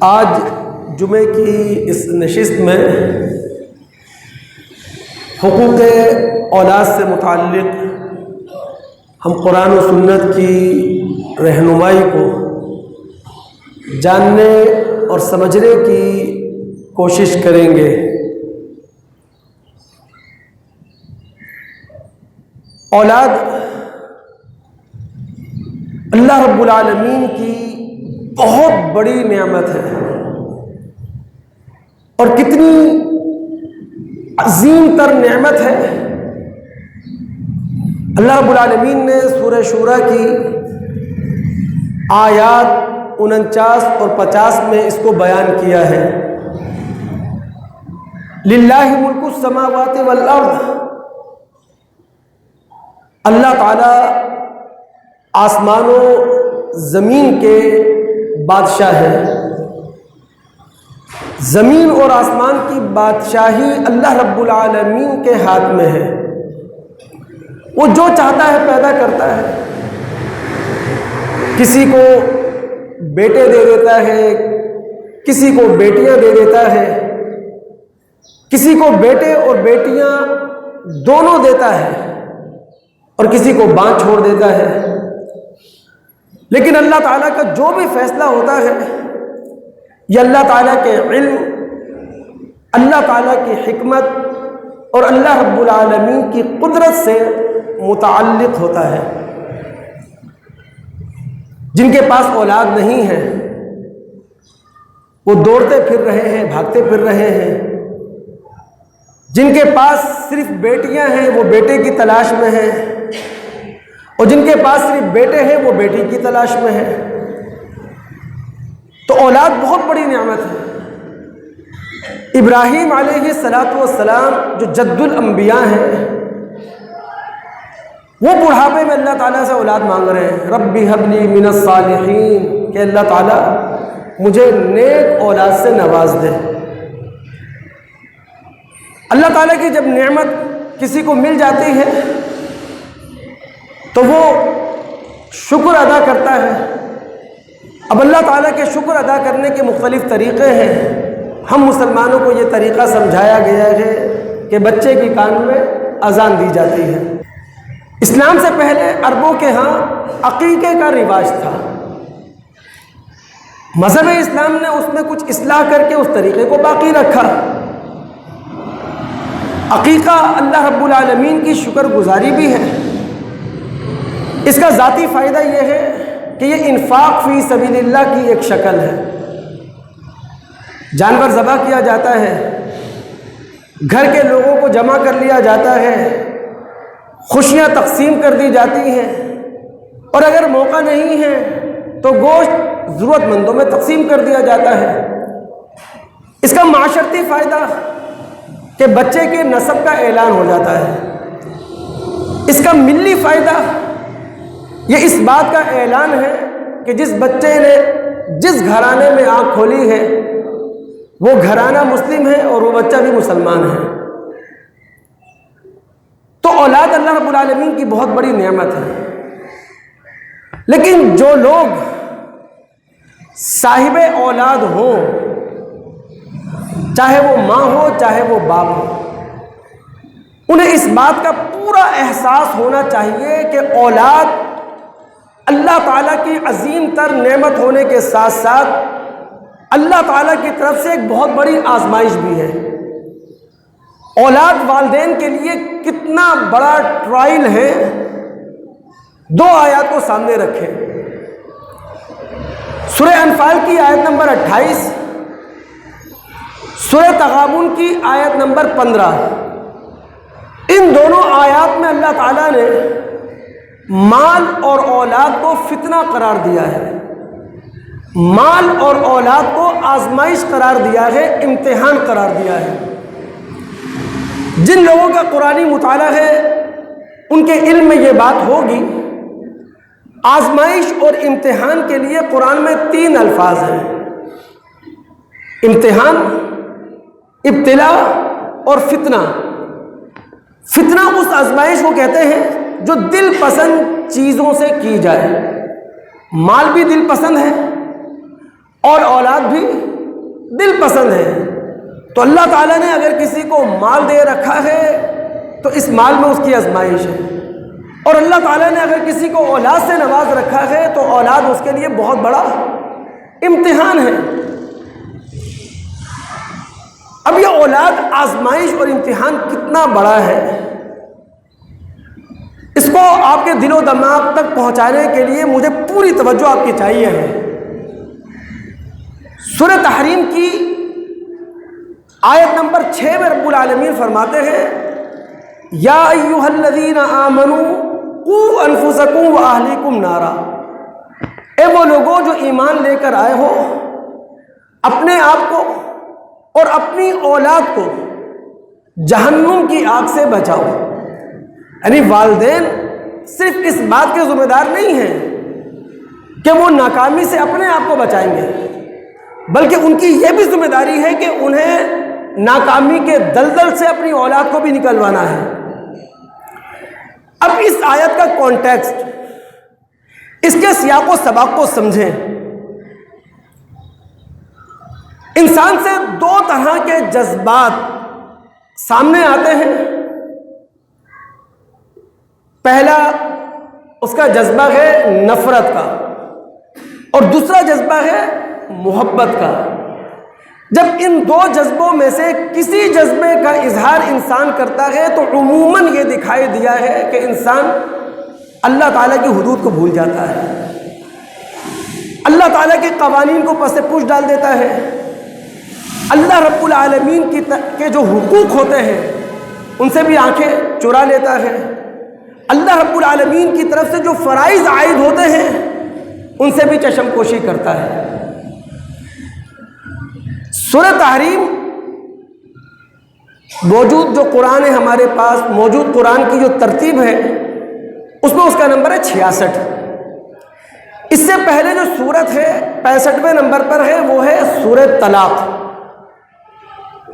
آج جمعے کی اس نشست میں حقوق اولاد سے متعلق ہم قرآن و سنت کی رہنمائی کو جاننے اور سمجھنے کی کوشش کریں گے۔ اولاد اللہ رب العالمین کی بہت بڑی نعمت ہے، اور کتنی عظیم تر نعمت ہے۔ اللہ رب العالمین نے سورہ شورى کی آیات 49 اور 50 میں اس کو بیان کیا ہے۔ للہ ملک السماوات والارض، اللہ تعالیٰ آسمان و زمین کے بادشاہ ہے۔ زمین اور آسمان کی بادشاہی اللہ رب العالمین کے ہاتھ میں ہے۔ وہ جو چاہتا ہے پیدا کرتا ہے، کسی کو بیٹے دے دیتا ہے، کسی کو بیٹیاں دے دیتا ہے، کسی کو بیٹے اور بیٹیاں دونوں دیتا ہے، اور کسی کو بانجھ چھوڑ دیتا ہے۔ لیکن اللہ تعالیٰ کا جو بھی فیصلہ ہوتا ہے یہ اللہ تعالیٰ کے علم، اللہ تعالیٰ کی حکمت اور اللہ رب العالمین کی قدرت سے متعلق ہوتا ہے۔ جن کے پاس اولاد نہیں ہے وہ دوڑتے پھر رہے ہیں، بھاگتے پھر رہے ہیں۔ جن کے پاس صرف بیٹیاں ہیں وہ بیٹے کی تلاش میں ہیں، اور جن کے پاس صرف بیٹے ہیں وہ بیٹی کی تلاش میں ہیں۔ تو اولاد بہت بڑی نعمت ہے۔ ابراہیم علیہ السلام جو جد الانبیاء ہیں، وہ بڑھاپے میں اللہ تعالیٰ سے اولاد مانگ رہے ہیں۔ رب ہب لی من الصالحین، کہ اللہ تعالیٰ مجھے نیک اولاد سے نواز دے۔ اللہ تعالیٰ کی جب نعمت کسی کو مل جاتی ہے تو وہ شکر ادا کرتا ہے۔ اب اللہ تعالیٰ کے شکر ادا کرنے کے مختلف طریقے ہیں۔ ہم مسلمانوں کو یہ طریقہ سمجھایا گیا ہے کہ بچے کی کان میں اذان دی جاتی ہے۔ اسلام سے پہلے عربوں کے ہاں عقیقے کا رواج تھا۔ مذہب اسلام نے اس میں کچھ اصلاح کر کے اس طریقے کو باقی رکھا۔ عقیقہ اللہ رب العالمین کی شکر گزاری بھی ہے۔ اس کا ذاتی فائدہ یہ ہے کہ یہ انفاق فی سبیل اللہ کی ایک شکل ہے۔ جانور ذبح کیا جاتا ہے، گھر کے لوگوں کو جمع کر لیا جاتا ہے، خوشیاں تقسیم کر دی جاتی ہیں، اور اگر موقع نہیں ہے تو گوشت ضرورت مندوں میں تقسیم کر دیا جاتا ہے۔ اس کا معاشرتی فائدہ کہ بچے کے نسب کا اعلان ہو جاتا ہے۔ اس کا ملی فائدہ یہ اس بات کا اعلان ہے کہ جس بچے نے جس گھرانے میں آنکھ کھولی ہے وہ گھرانہ مسلم ہے اور وہ بچہ بھی مسلمان ہے۔ تو اولاد اللہ رب العالمین کی بہت بڑی نعمت ہے۔ لیکن جو لوگ صاحب اولاد ہوں، چاہے وہ ماں ہو چاہے وہ باپ ہو، انہیں اس بات کا پورا احساس ہونا چاہیے کہ اولاد اللہ تعالیٰ کی عظیم تر نعمت ہونے کے ساتھ ساتھ اللہ تعالیٰ کی طرف سے ایک بہت بڑی آزمائش بھی ہے۔ اولاد والدین کے لیے کتنا بڑا ٹرائل ہے، دو آیات کو سامنے رکھیں۔ سورہ انفال کی آیت نمبر 28، سورہ تغابن کی آیت نمبر 15۔ ان دونوں آیات میں اللہ تعالیٰ نے مال اور اولاد کو فتنہ قرار دیا ہے، مال اور اولاد کو آزمائش قرار دیا ہے، امتحان قرار دیا ہے۔ جن لوگوں کا قرآنی مطالعہ ہے ان کے علم میں یہ بات ہوگی۔ آزمائش اور امتحان کے لیے قرآن میں 3 الفاظ ہیں: امتحان، ابتلا اور فتنہ۔ فتنہ اس آزمائش کو کہتے ہیں جو دل پسند چیزوں سے کی جائے۔ مال بھی دل پسند ہے اور اولاد بھی دل پسند ہیں. تو اللہ تعالیٰ نے اگر کسی کو مال دے رکھا ہے تو اس مال میں اس کی آزمائش ہے، اور اللہ تعالیٰ نے اگر کسی کو اولاد سے نواز رکھا ہے تو اولاد اس کے لیے بہت بڑا امتحان ہے. اب یہ اولاد آزمائش اور امتحان کتنا بڑا ہے، اس کو آپ کے دل و دماغ تک پہنچانے کے لیے مجھے پوری توجہ آپ کی چاہیے ہے. سورہ تحریم کی آیت نمبر 6 میں رب العالمین فرماتے ہیں یا ایھا الذین آمنوا قوا انفسکم واہلیکم نارا، اے وہ لوگوں جو ایمان لے کر آئے ہو، اپنے آپ کو اور اپنی اولاد کو جہنم کی آگ سے بچاؤ. یعنی والدین صرف اس بات کے ذمہ دار نہیں ہیں کہ وہ ناکامی سے اپنے آپ کو بچائیں گے، بلکہ ان کی یہ بھی ذمہ داری ہے کہ انہیں ناکامی کے دلدل سے اپنی اولاد کو بھی نکلوانا ہے. اب اس آیت کا کانٹیکسٹ، اس کے سیاق و سباق کو سمجھیں. انسان سے دو طرح کے جذبات سامنے آتے ہیں. پہلا اس کا جذبہ ہے نفرت کا، اور دوسرا جذبہ ہے محبت کا. جب ان دو جذبوں میں سے کسی جذبے کا اظہار انسان کرتا ہے تو عموماً یہ دکھائی دیا ہے کہ انسان اللہ تعالیٰ کی حدود کو بھول جاتا ہے، اللہ تعالیٰ کے قوانین کو پس پش ڈال دیتا ہے، اللہ رب العالمین کے جو حقوق ہوتے ہیں ان سے بھی آنکھیں چرا لیتا ہے، اللہ رب العالمین کی طرف سے جو فرائض عائد ہوتے ہیں ان سے بھی چشم پوشی کرتا ہے. سورہ تحریم موجود جو قرآن ہے ہمارے پاس موجود قرآن کی جو ترتیب ہے اس میں اس کا نمبر ہے 66. اس سے پہلے جو سورت ہے 65ویں نمبر پر ہے، وہ ہے سورہ طلاق.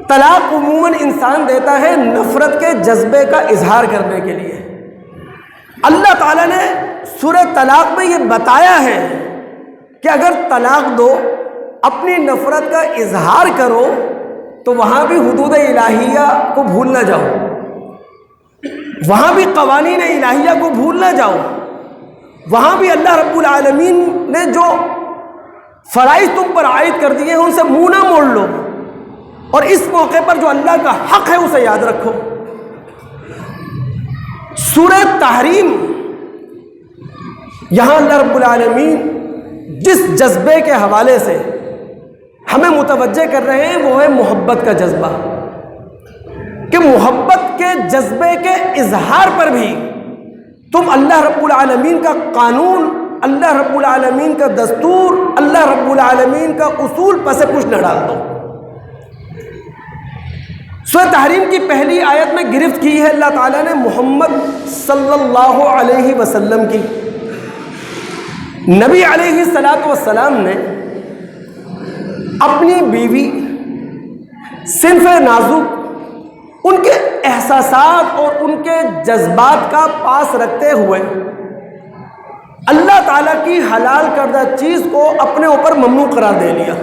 طلاق عموماً انسان دیتا ہے نفرت کے جذبے کا اظہار کرنے کے لیے. اللہ تعالیٰ نے سورہ طلاق میں یہ بتایا ہے کہ اگر طلاق دو، اپنی نفرت کا اظہار کرو، تو وہاں بھی حدود الہیہ کو بھول نہ جاؤ، وہاں بھی قوانین الہیہ کو بھول نہ جاؤ، وہاں بھی اللہ رب العالمین نے جو فرائض تم پر عائد کر دیے ہیں ان سے منہ نہ موڑ لو، اور اس موقع پر جو اللہ کا حق ہے اسے یاد رکھو. سورہ تحریم یہاں اللہ رب العالمین جس جذبے کے حوالے سے ہمیں متوجہ کر رہے ہیں وہ ہے محبت کا جذبہ، کہ محبت کے جذبے کے اظہار پر بھی تم اللہ رب العالمین کا قانون، اللہ رب العالمین کا دستور، اللہ رب العالمین کا اصول پس پش نہ ڈال دو. سورہ تحریم کی پہلی آیت میں گرفت کی ہے اللہ تعالیٰ نے محمد صلی اللہ علیہ وسلم کی. نبی علیہ الصلاۃ والسلام نے اپنی بیوی صنف نازک، ان کے احساسات اور ان کے جذبات کا پاس رکھتے ہوئے اللہ تعالیٰ کی حلال کردہ چیز کو اپنے اوپر ممنوع قرار دے لیا.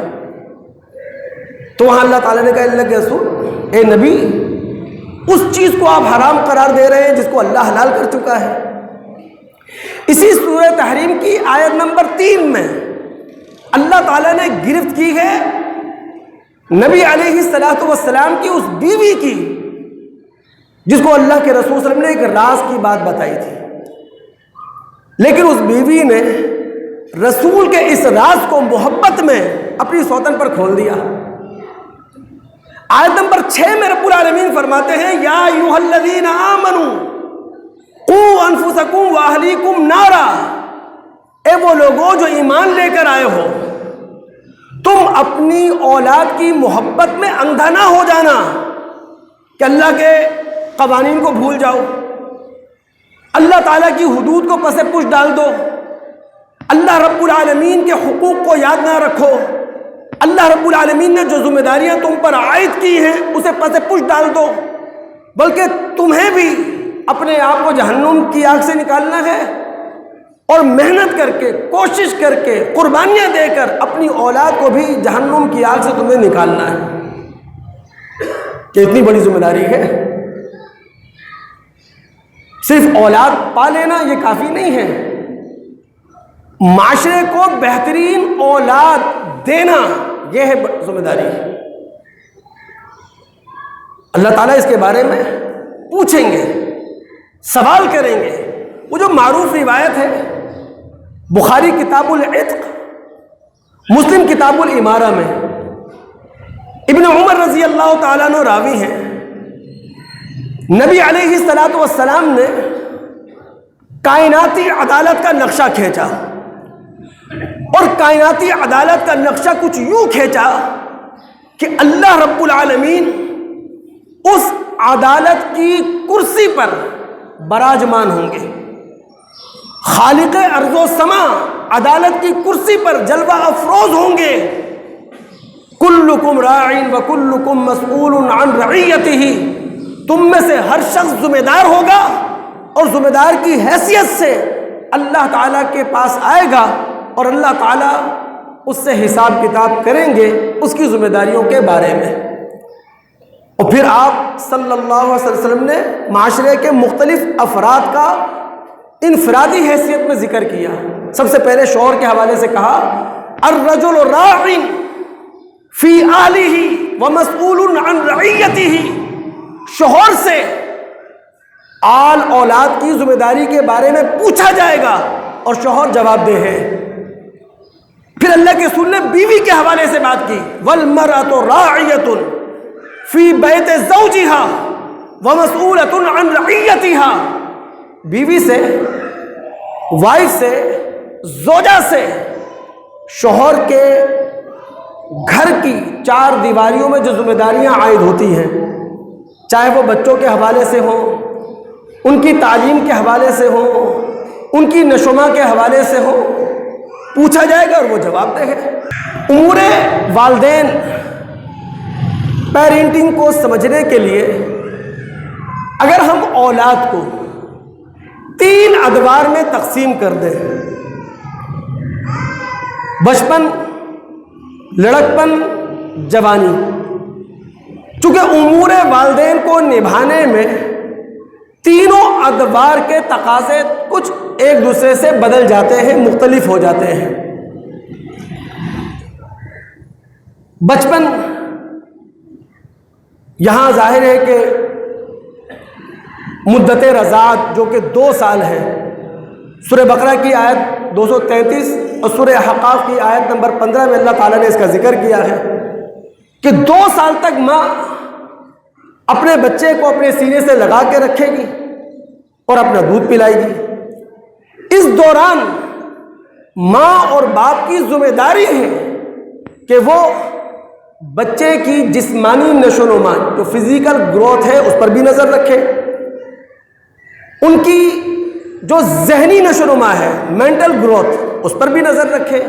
تو وہاں اللہ تعالیٰ نے کہا اللہ کے رسول، اے نبی، اس چیز کو آپ حرام قرار دے رہے ہیں جس کو اللہ حلال کر چکا ہے. اسی سورہ تحریم کی آیت نمبر 3 میں اللہ تعالیٰ نے گرفت کی ہے نبی علیہ الصلاۃ والسلام کی اس بیوی کی جس کو اللہ کے رسول صلی اللہ علیہ وسلم نے ایک راز کی بات بتائی تھی، لیکن اس بیوی نے رسول کے اس راز کو محبت میں اپنی سوتن پر کھول دیا. آیت نمبر 6 میں رب العالمین فرماتے ہیں یا ایھا الذین آمنوا قوا انفسکم واہلیکم نارا، اے وہ لوگوں جو ایمان لے کر آئے ہو، تم اپنی اولاد کی محبت میں اندھا نہ ہو جانا کہ اللہ کے قوانین کو بھول جاؤ، اللہ تعالیٰ کی حدود کو پس پش ڈال دو، اللہ رب العالمین کے حقوق کو یاد نہ رکھو، اللہ رب العالمین نے جو ذمہ داریاں تم پر عائد کی ہیں اسے پس پش ڈال دو، بلکہ تمہیں بھی اپنے آپ کو جہنم کی آگ سے نکالنا ہے. اور محنت کر کے، کوشش کر کے، قربانیاں دے کر اپنی اولاد کو بھی جہنم کی آگ سے تمہیں نکالنا ہے۔ کہ اتنی بڑی ذمہ داری ہے۔ صرف اولاد پا لینا یہ کافی نہیں ہے، معاشرے کو بہترین اولاد دینا یہ ہے ذمہ داری۔ اللہ تعالیٰ اس کے بارے میں پوچھیں گے، سوال کریں گے۔ وہ جو معروف روایت ہے، بخاری کتاب العتق، مسلم کتاب الامارہ میں ابن عمر رضی اللہ تعالیٰ عنہ راوی ہیں، نبی علیہ الصلوۃ والسلام نے کائناتی عدالت کا نقشہ کھینچا، اور کائناتی عدالت کا نقشہ کچھ یوں کھینچا کہ اللہ رب العالمین اس عدالت کی کرسی پر براجمان ہوں گے۔ خالق ارض و سما عدالت کی کرسی پر جلوہ افروز ہوں گے۔ کلکم راعٍ وکلکم مسئول عن رعیتہ، تم میں سے ہر شخص ذمہ دار ہوگا، اور ذمہ دار کی حیثیت سے اللہ تعالیٰ کے پاس آئے گا، اور اللہ تعالیٰ اس سے حساب کتاب کریں گے اس کی ذمہ داریوں کے بارے میں۔ اور پھر آپ صلی اللہ علیہ وسلم نے معاشرے کے مختلف افراد کا انفرادی حیثیت میں ذکر کیا۔ سب سے پہلے شوہر کے حوالے سے کہا الرجل راع فی اہلہ ومسئول عن رعیتہ، شوہر سے آل اولاد کی ذمہ داری کے بارے میں پوچھا جائے گا اور شوہر جواب دہ ہے۔ پھر اللہ کے رسول نے بیوی کے حوالے سے بات کی والمرأة راعیۃ فی بیت زوجہا ومسئولۃ عن رعیتہا، بیوی سے، وائف سے، زوجہ سے شوہر کے گھر کی چار دیواریوں میں جو ذمہ داریاں عائد ہوتی ہیں، چاہے وہ بچوں کے حوالے سے ہوں، ان کی تعلیم کے حوالے سے ہوں، ان کی نشوما کے حوالے سے ہوں، پوچھا جائے گا اور وہ جواب دے گا۔ امور والدین پیرنٹنگ کو سمجھنے کے لیے اگر ہم اولاد کو 3 ادوار میں تقسیم کر دیں، بچپن، لڑکپن، جوانی، چونکہ امور والدین کو نبھانے میں تینوں ادوار کے تقاضے کچھ ایک دوسرے سے بدل جاتے ہیں، مختلف ہو جاتے ہیں۔ بچپن، یہاں ظاہر ہے کہ مدت رضاعت جو کہ 2 سال ہے، سورہ بقرہ کی آیت 233 اور سورہ احقاف کی آیت نمبر 15 میں اللہ تعالیٰ نے اس کا ذکر کیا ہے کہ 2 سال تک ماں اپنے بچے کو اپنے سینے سے لگا کے رکھے گی اور اپنا دودھ پلائے گی۔ اس دوران ماں اور باپ کی ذمہ داری ہے کہ وہ بچے کی جسمانی نشو و نما، جو فزیکل گروتھ ہے، اس پر بھی نظر رکھے، ان کی جو ذہنی نشو و نما ہے، مینٹل گروتھ، اس پر بھی نظر رکھے،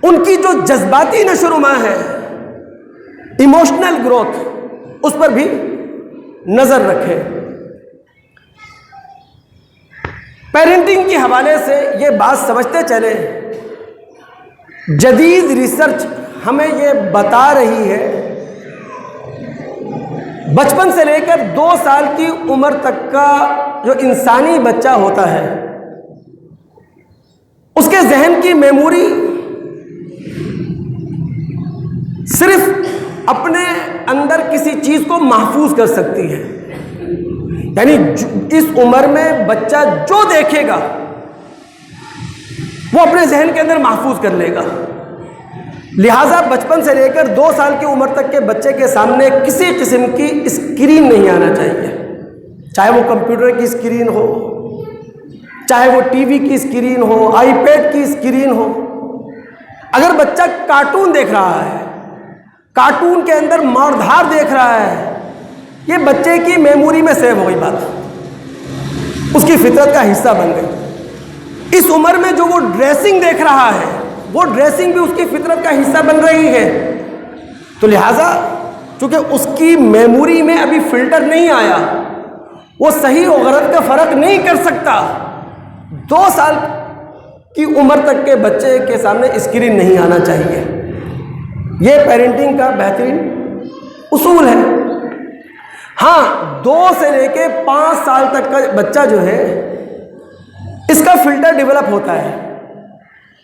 ان کی جو جذباتی نشو و نما ہے، ایموشنل گروتھ، اس پر بھی نظر رکھے۔ پیرنٹنگ کے حوالے سے یہ بات سمجھتے چلے، جدید ریسرچ ہمیں یہ بتا رہی ہے بچپن سے لے کر 2 سال کی عمر تک کا جو انسانی بچہ ہوتا ہے، اس کے ذہن کی میموری صرف اپنے اندر کسی چیز کو محفوظ کر سکتی ہے، یعنی اس عمر میں بچہ جو دیکھے گا وہ اپنے ذہن کے اندر محفوظ کر لے گا۔ لہٰذا بچپن سے لے کر 2 سال کی عمر تک کے بچے کے سامنے کسی قسم کی اسکرین نہیں آنا چاہیے، چاہے وہ کمپیوٹر کی اسکرین ہو، چاہے وہ ٹی وی کی اسکرین ہو، آئی پیڈ کی اسکرین ہو۔ اگر بچہ کارٹون دیکھ رہا ہے، کارٹون کے اندر مار دھار دیکھ رہا ہے، یہ بچے کی میموری میں سیو ہو گئی بات، اس کی فطرت کا حصہ بن گئی۔ اس عمر میں جو وہ ڈریسنگ دیکھ رہا ہے، وہ ڈریسنگ بھی اس کی فطرت کا حصہ بن رہی ہے۔ تو لہٰذا چونکہ اس کی میموری میں ابھی فلٹر نہیں آیا، وہ صحیح و غلط کا فرق نہیں کر سکتا، 2 سال کی عمر تک کے بچے کے سامنے اسکرین نہیں آنا چاہیے. یہ پیرنٹنگ کا بہترین اصول ہے. ہاں 2 سے لے کے 5 سال تک کا بچہ جو ہے اس کا فلٹر ڈیولپ ہوتا ہے،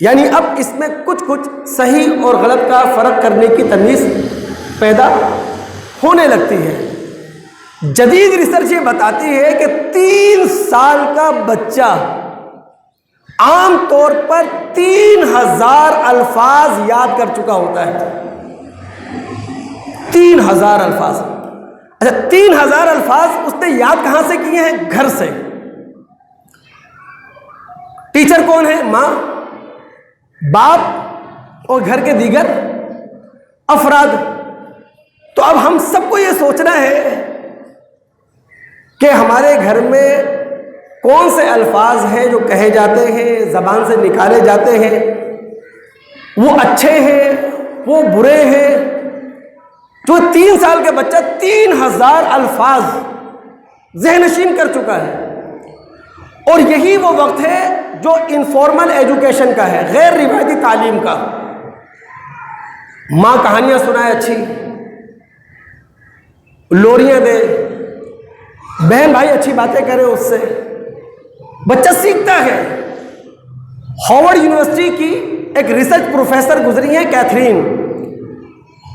یعنی اب اس میں کچھ صحیح اور غلط کا فرق کرنے کی تمیز پیدا ہونے لگتی ہے. جدید ریسرچ یہ بتاتی ہے کہ 3 سال کا بچہ عام طور پر 3000 الفاظ یاد کر چکا ہوتا ہے. 3000 الفاظ. اچھا 3000 الفاظ اس نے یاد کہاں سے کیے ہیں؟ گھر سے. ٹیچر کون ہے؟ ماں، باپ اور گھر کے دیگر افراد. تو اب ہم سب کو یہ سوچنا ہے کہ ہمارے گھر میں کون سے الفاظ ہیں جو کہے جاتے ہیں، زبان سے نکالے جاتے ہیں، وہ اچھے ہیں، وہ برے ہیں. جو 3 سال کا بچہ 3000 الفاظ ذہن نشین کر چکا ہے. اور یہی وہ وقت ہے جو انفارمل ایجوکیشن کا ہے، غیر روایتی تعلیم کا. ماں کہانیاں سنائے اچھی، لوریاں دے، بہن بھائی اچھی باتیں کرے، اس سے بچہ سیکھتا ہے. ہارورڈ یونیورسٹی کی ایک ریسرچ پروفیسر گزری ہیں کیتھرین.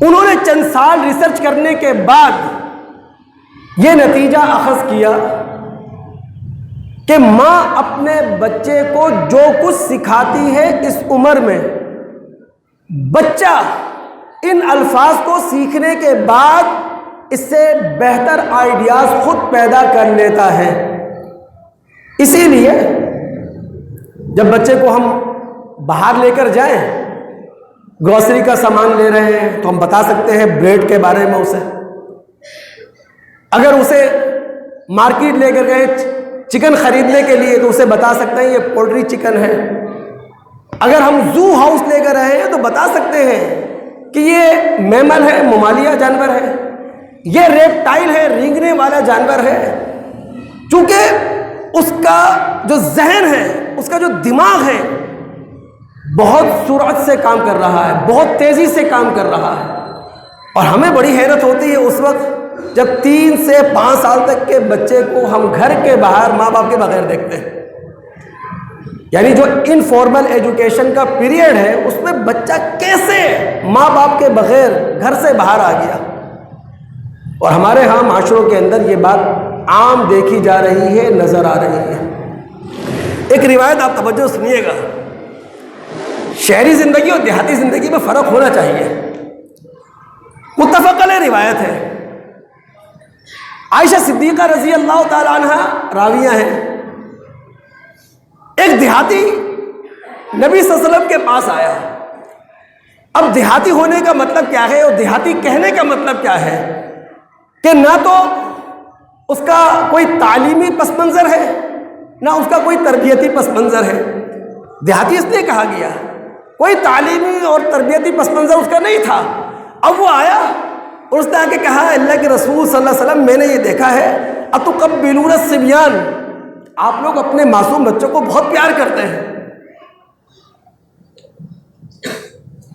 انہوں نے چند سال ریسرچ کرنے کے بعد یہ نتیجہ اخذ کیا کہ ماں اپنے بچے کو جو کچھ سکھاتی ہے اس عمر میں، بچہ ان الفاظ کو سیکھنے کے بعد اس سے بہتر آئیڈیاز خود پیدا کر لیتا ہے. اسی لیے جب بچے کو ہم باہر لے کر جائیں، گروسری کا سامان لے رہے ہیں تو ہم بتا سکتے ہیں بریڈ کے بارے میں اسے. اگر اسے مارکیٹ لے کر گئے چکن خریدنے کے لیے تو اسے بتا سکتے ہیں یہ پولٹری چکن ہے. اگر ہم زو ہاؤس لے کر رہے ہیں تو بتا سکتے ہیں کہ یہ میمل ہے، ممالیہ جانور ہے، یہ ریپٹائل ہے، رینگنے والا جانور ہے. چونکہ اس کا جو ذہن ہے، اس کا جو دماغ ہے، بہت سرعت سے کام کر رہا ہے، بہت تیزی سے کام کر رہا ہے. اور ہمیں بڑی حیرت ہوتی ہے اس وقت جب 3 سے 5 سال تک کے بچے کو ہم گھر کے باہر ماں باپ کے بغیر دیکھتے ہیں. یعنی جو انفارمل ایجوکیشن کا پیریڈ ہے اس میں بچہ کیسے ماں باپ کے بغیر گھر سے باہر آ گیا. اور ہمارے ہاں معاشروں کے اندر یہ بات عام دیکھی جا رہی ہے، نظر آ رہی ہے. ایک روایت آپ توجہ سنیے گا. شہری زندگی اور دیہاتی زندگی میں فرق ہونا چاہیے. متفق علیہ روایت ہے. عائشہ صدیقہ رضی اللہ تعالی عنہ راویہ ہیں. ایک دیہاتی نبی صلی اللہ علیہ وسلم کے پاس آیا. اب دیہاتی ہونے کا مطلب کیا ہے اور دیہاتی کہنے کا مطلب کیا ہے کہ نہ تو اس کا کوئی تعلیمی پس منظر ہے، نہ اس کا کوئی تربیتی پس منظر ہے. دیہاتی اس لیے کہا گیا، کوئی تعلیمی اور تربیتی پس منظر اس کا نہیں تھا. اب وہ آیا اور اس نے آ کے کہا اللہ کے رسول صلی اللہ علیہ وسلم میں نے یہ دیکھا ہے اتقبلون الصبیان، آپ لوگ اپنے معصوم بچوں کو بہت پیار کرتے ہیں.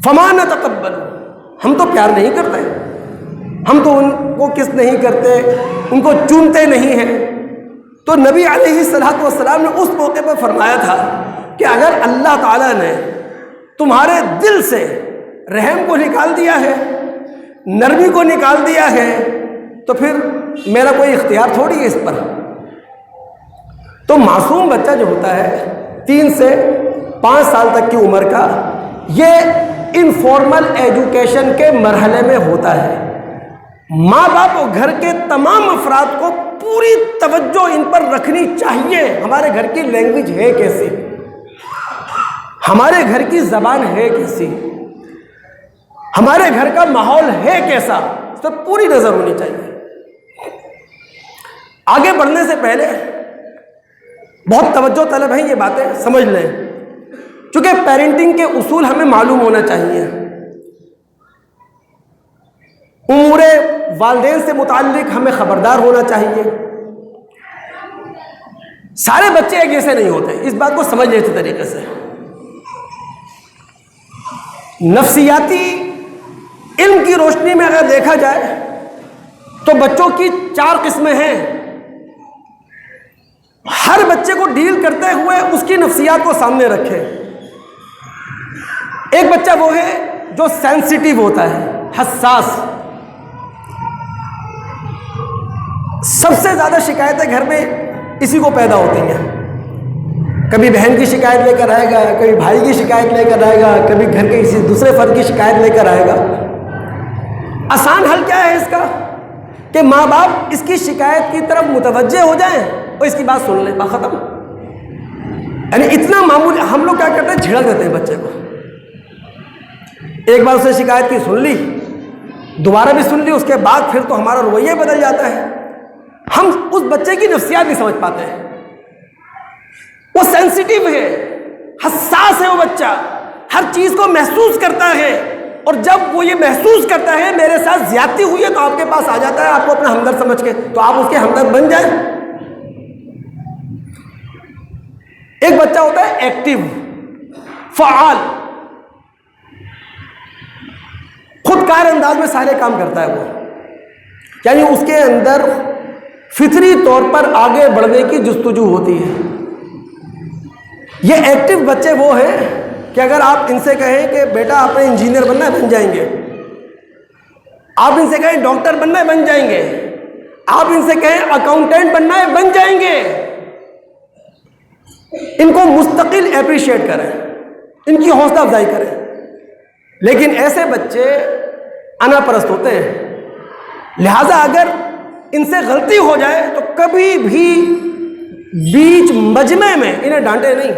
فما نتقبل، ہم تو پیار نہیں کرتے، ہم تو ان کو کس نہیں کرتے، ان کو چومتے نہیں ہیں. تو نبی علیہ الصلوۃ والسلام نے اس موقع پر فرمایا تھا کہ اگر اللہ تعالیٰ نے تمہارے دل سے رحم کو نکال دیا ہے، نرمی کو نکال دیا ہے، تو پھر میرا کوئی اختیار تھوڑی ہے اس پر. تو معصوم بچہ جو ہوتا ہے 3 سے 5 سال تک کی عمر کا، یہ انفارمل ایجوکیشن کے مرحلے میں ہوتا ہے. ماں باپ اور گھر کے تمام افراد کو پوری توجہ ان پر رکھنی چاہیے. ہمارے گھر کی لینگویج ہے کیسی، ہمارے گھر کی زبان ہے کیسی، ہمارے گھر کا ماحول ہے کیسا، اس پر پوری نظر ہونی چاہیے. آگے بڑھنے سے پہلے بہت توجہ طلب ہیں یہ باتیں سمجھ لیں، چونکہ پیرنٹنگ کے اصول ہمیں معلوم ہونا چاہیے. امور والدین سے متعلق ہمیں خبردار ہونا چاہیے. سارے بچے ایک جیسے نہیں ہوتے، اس بات کو سمجھ لیں اچھی طریقے سے. نفسیاتی علم کی روشنی میں اگر دیکھا جائے تو بچوں کی 4 قسمیں ہیں. ہر بچے کو ڈیل کرتے ہوئے اس کی نفسیات کو سامنے رکھیں. ایک بچہ وہ ہے جو سینسیٹیو ہوتا ہے، حساس. سب سے زیادہ شکایتیں گھر میں اسی کو پیدا ہوتی ہیں. کبھی بہن کی شکایت لے کر آئے گا، کبھی بھائی کی شکایت لے کر آئے گا، کبھی گھر کے کسی دوسرے فرد کی شکایت لے کر آئے گا. آسان حل کیا ہے اس کا؟ کہ ماں باپ اس کی شکایت کی طرف متوجہ ہو جائیں اور اس کی بات سن لیں، بات ختم. یعنی اتنا معمولی. ہم لوگ کیا کرتے ہیں، جھڑک دیتے ہیں بچے کو. ایک بار اسے شکایت کی سن لی، دوبارہ بھی سن لی، اس کے بعد پھر تو ہمارا رویہ بدل جاتا ہے. ہم اس بچے کی نفسیات نہیں سمجھ پاتے ہیں. وہ سینسیٹیو ہے، حساس ہے. وہ بچہ ہر چیز کو محسوس کرتا ہے، اور جب وہ یہ محسوس کرتا ہے میرے ساتھ زیادتی ہوئی ہے تو آپ کے پاس آ جاتا ہے آپ کو اپنا ہمدرد سمجھ کے، تو آپ اس کے ہمدرد بن جائیں. ایک بچہ ہوتا ہے ایکٹیو، فعال، خود کار انداز میں سارے کام کرتا ہے. وہ یعنی اس کے اندر فطری طور پر آگے بڑھنے کی جستجو ہوتی ہے. یہ ایکٹیو بچے وہ ہیں کہ اگر آپ ان سے کہیں کہ بیٹا آپ نے انجینئر بننا ہے، بن جائیں گے. آپ ان سے کہیں ڈاکٹر بننا ہے، بن جائیں گے. آپ ان سے کہیں اکاؤنٹنٹ بننا ہے، بن جائیں گے. ان کو مستقل اپریشیٹ کریں، ان کی حوصلہ افزائی کریں. لیکن ایسے بچے انا پرست ہوتے ہیں. لہذا اگر ان سے غلطی ہو جائے تو کبھی بھی بیچ مجمع میں انہیں ڈانٹے نہیں،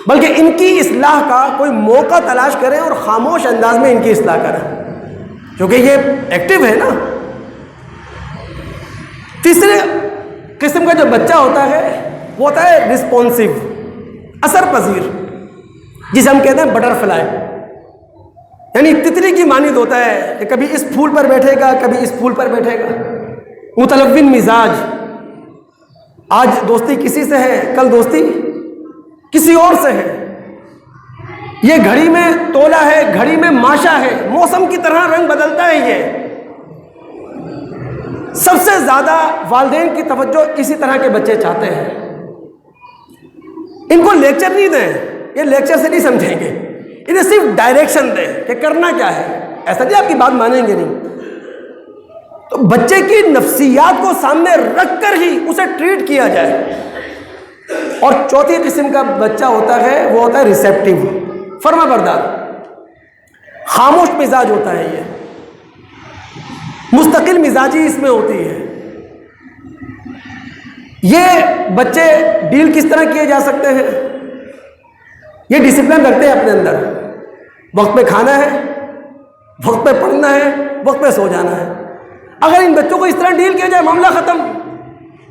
بلکہ ان کی اصلاح کا کوئی موقع تلاش کریں اور خاموش انداز میں ان کی اصلاح کریں، کیونکہ یہ ایکٹیو ہے نا. تیسرے قسم کا جو بچہ ہوتا ہے وہ ہوتا ہے رسپونسو، اثر پذیر، جسے ہم کہتے ہیں بٹر فلائی. یعنی تتلی کی مانند ہوتا ہے کہ کبھی اس پھول پر بیٹھے گا، کبھی اس پھول پر بیٹھے گا. متلون مزاج، آج دوستی کسی سے ہے، کل دوستی کسی اور سے ہے. یہ گھڑی میں تولا ہے، گھڑی میں ماشا ہے، موسم کی طرح رنگ بدلتا ہے. یہ سب سے زیادہ والدین کی توجہ اسی طرح کے بچے چاہتے ہیں. ان کو لیکچر نہیں دیں، یہ لیکچر سے نہیں سمجھیں گے. انہیں صرف ڈائریکشن دیں کہ کرنا کیا ہے. ایسا نہیں آپ کی بات مانیں گے نہیں. تو بچے کی نفسیات کو سامنے رکھ کر ہی اسے ٹریٹ کیا جائے. اور چوتھی قسم کا بچہ ہوتا ہے وہ ہوتا ہے ریسیپٹیو، فرما بردار، خاموش مزاج ہوتا ہے. یہ مستقل مزاجی اس میں ہوتی ہے. یہ بچے ڈیل کس طرح کیے جا سکتے ہیں؟ یہ ڈسپلن رکھتے ہیں اپنے اندر. وقت پہ کھانا ہے، وقت پہ پڑھنا ہے، وقت پہ سو جانا ہے. اگر ان بچوں کو اس طرح ڈیل کیا جائے معاملہ ختم.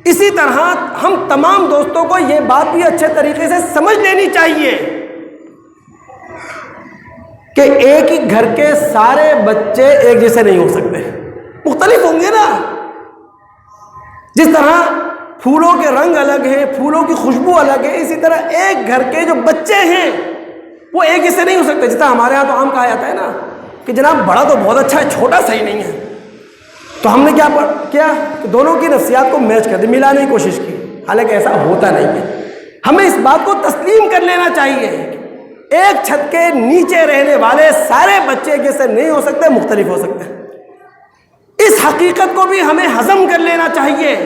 اسی طرح ہم تمام دوستوں کو یہ بات بھی اچھے طریقے سے سمجھ لینی چاہیے کہ ایک ہی گھر کے سارے بچے ایک جیسے نہیں ہو سکتے، مختلف ہوں گے نا. جس طرح پھولوں کے رنگ الگ ہیں، پھولوں کی خوشبو الگ ہے، اسی طرح ایک گھر کے جو بچے ہیں وہ ایک جیسے نہیں ہو سکتے. جس طرح ہمارے یہاں تو عام کہا جاتا ہے نا کہ جناب بڑا تو بہت اچھا ہے، چھوٹا صحیح نہیں ہے. تو ہم نے کیا کہ دونوں کی نفسیات کو میچ کر دی، ملانے کی کوشش کی. حالانکہ ایسا ہوتا نہیں ہے. ہمیں اس بات کو تسلیم کر لینا چاہیے، ایک چھت کے نیچے رہنے والے سارے بچے ایک جیسے نہیں ہو سکتے، مختلف ہو سکتے ہیں. اس حقیقت کو بھی ہمیں ہضم کر لینا چاہیے